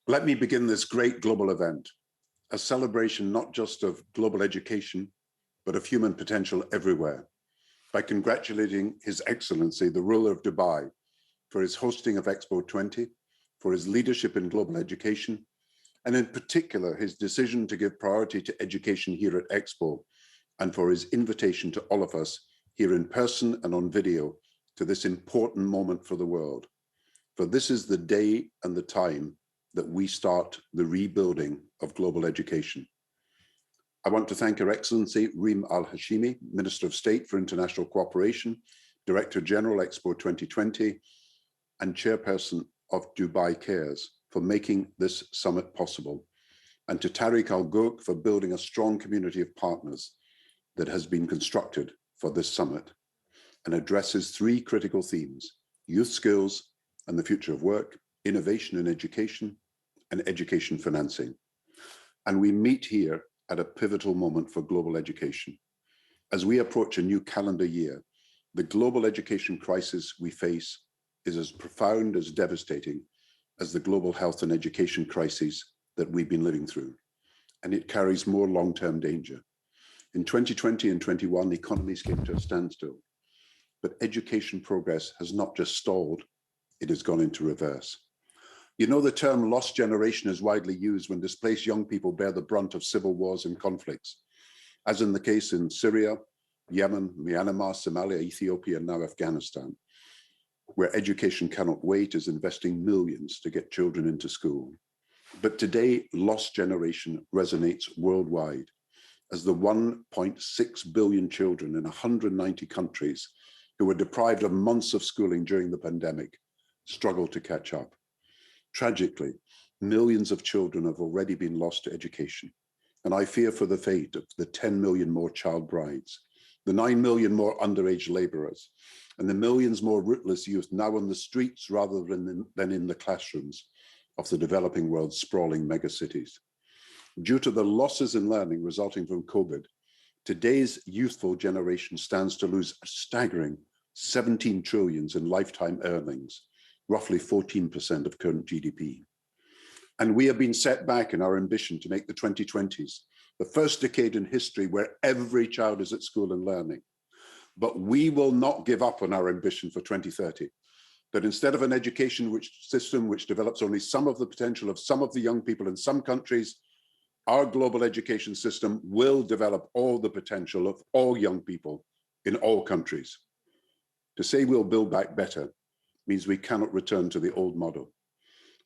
Let me begin this great global event, a celebration not just of global education, but of human potential everywhere, by congratulating His Excellency, the ruler of Dubai, for his hosting of Expo 20, for his leadership in global education, and in particular, his decision to give priority to education here at Expo, and for his invitation to all of us here in person and on video to this important moment for the world. For this is the day and the time that we start the rebuilding of global education. I want to thank Her Excellency Reem Al-Hashimi, Minister of State for International Cooperation, Director General Expo 2020, and Chairperson of Dubai Cares for making this summit possible, and to Tariq Al-Ghouk for building a strong community of partners that has been constructed for this summit and addresses three critical themes: youth skills and the future of work, innovation in education, and education financing. And we meet here at a pivotal moment for global education. As we approach a new calendar year, the global education crisis we face is as profound, as devastating as the global health and education crises that we've been living through. And it carries more long-term danger. In 2020 and 21, economies came to a standstill, but education progress has not just stalled, it has gone into reverse. You know, the term lost generation is widely used when displaced young people bear the brunt of civil wars and conflicts, as in the case in Syria, Yemen, Myanmar, Somalia, Ethiopia, and now Afghanistan, where education cannot wait, is investing millions to get children into school. But today, lost generation resonates worldwide as the 1.6 billion children in 190 countries who were deprived of months of schooling during the pandemic struggle to catch up. Tragically, millions of children have already been lost to education, and I fear for the fate of the 10 million more child brides, the 9 million more underage laborers, and the millions more rootless youth now on the streets rather than in the classrooms of the developing world's sprawling megacities. Due to the losses in learning resulting from COVID, today's youthful generation stands to lose a staggering 17 trillion in lifetime earnings, roughly 14% of current GDP. And we have been set back in our ambition to make the 2020s the first decade in history where every child is at school and learning. But we will not give up on our ambition for 2030, that instead of an education system which develops only some of the potential of some of the young people in some countries, our global education system will develop all the potential of all young people in all countries. To say we'll build back better means we cannot return to the old model.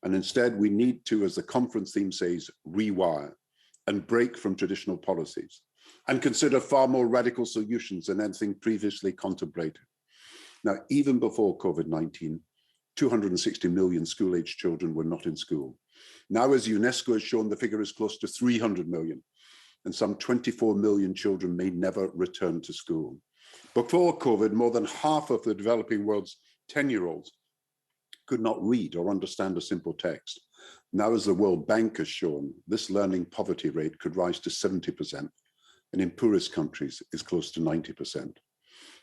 And instead, we need to, as the conference theme says, rewire and break from traditional policies and consider far more radical solutions than anything previously contemplated. Now, even before COVID-19, 260 million school-aged children were not in school. Now, as UNESCO has shown, the figure is close to 300 million, and some 24 million children may never return to school. Before COVID, more than half of the developing world's 10-year-olds could not read or understand a simple text. Now, as the World Bank has shown, this learning poverty rate could rise to 70%, and in poorest countries is close to 90%.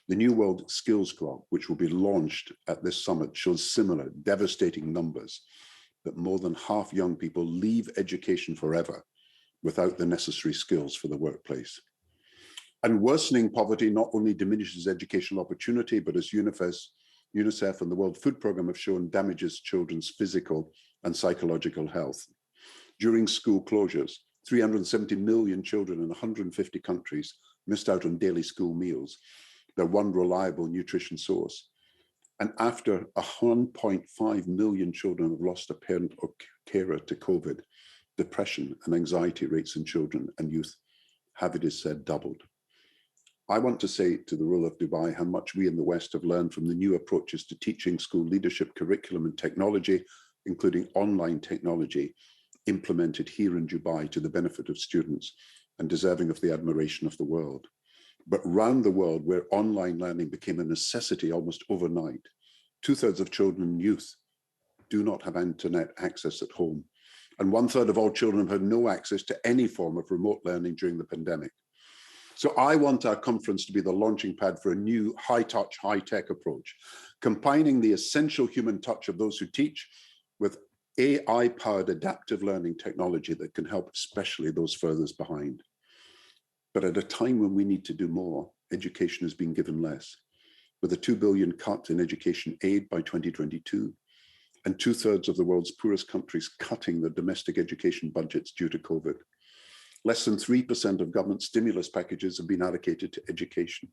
The New World Skills Clock, which will be launched at this summit, shows similar devastating numbers, that more than half young people leave education forever without the necessary skills for the workplace. And worsening poverty not only diminishes educational opportunity, but as UNICEF and the World Food Programme have shown, damages children's physical and psychological health. During school closures, 370 million children in 150 countries missed out on daily school meals, their one reliable nutrition source. And after 1.5 million children have lost a parent or carer to COVID, depression and anxiety rates in children and youth have, it is said, doubled. I want to say to the ruler of Dubai how much we in the West have learned from the new approaches to teaching, school leadership, curriculum and technology, including online technology, implemented here in Dubai to the benefit of students and deserving of the admiration of the world. But round the world, where online learning became a necessity almost overnight, 2/3 of children and youth do not have internet access at home. And 1/3 of all children have had no access to any form of remote learning during the pandemic. So I want our conference to be the launching pad for a new high-touch, high-tech approach, combining the essential human touch of those who teach with AI-powered adaptive learning technology that can help especially those furthest behind. But at a time when we need to do more, education has been given less, with a 2 billion cut in education aid by 2022, and 2/3 of the world's poorest countries cutting their domestic education budgets due to COVID. Less than 3% of government stimulus packages have been allocated to education.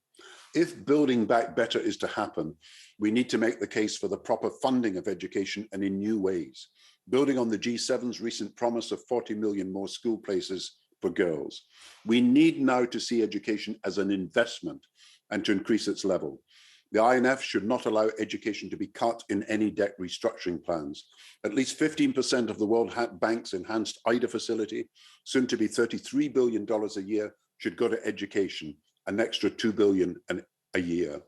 If building back better is to happen, we need to make the case for the proper funding of education and in new ways, building on the G7's recent promise of 40 million more school places for girls. We need now to see education as an investment and to increase its level. The INF should not allow education to be cut in any debt restructuring plans. At least 15% of the World Bank's enhanced IDA facility, soon to be $33 billion a year, should go to education, an extra $2 billion a year.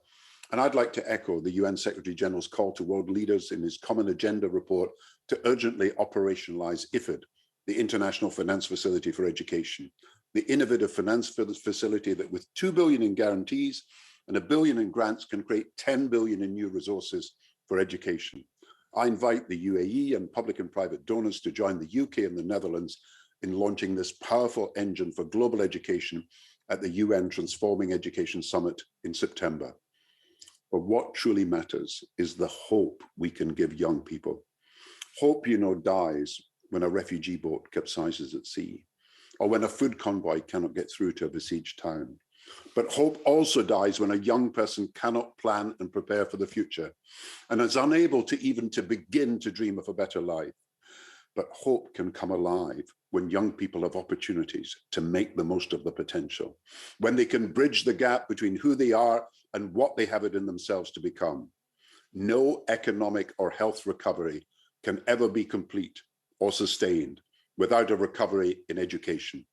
And I'd like to echo the UN Secretary General's call to world leaders in his Common Agenda report to urgently operationalize IFID, the International Finance Facility for Education, the innovative finance facility that with $2 billion in guarantees and $1 billion in grants can create $10 billion in new resources for education. I invite the UAE and public and private donors to join the UK and the Netherlands in launching this powerful engine for global education at the UN Transforming Education Summit in September. But what truly matters is the hope we can give young people. Hope, you know, dies when a refugee boat capsizes at sea, or when a food convoy cannot get through to a besieged town. But hope also dies when a young person cannot plan and prepare for the future and is unable to even begin to dream of a better life. But hope can come alive when young people have opportunities to make the most of the potential, when they can bridge the gap between who they are and what they have it in themselves to become. No economic or health recovery can ever be complete or sustained without a recovery in education.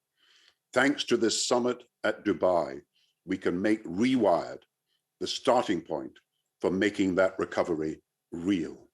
Thanks to this summit at Dubai, we can make RewirEd the starting point for making that recovery real.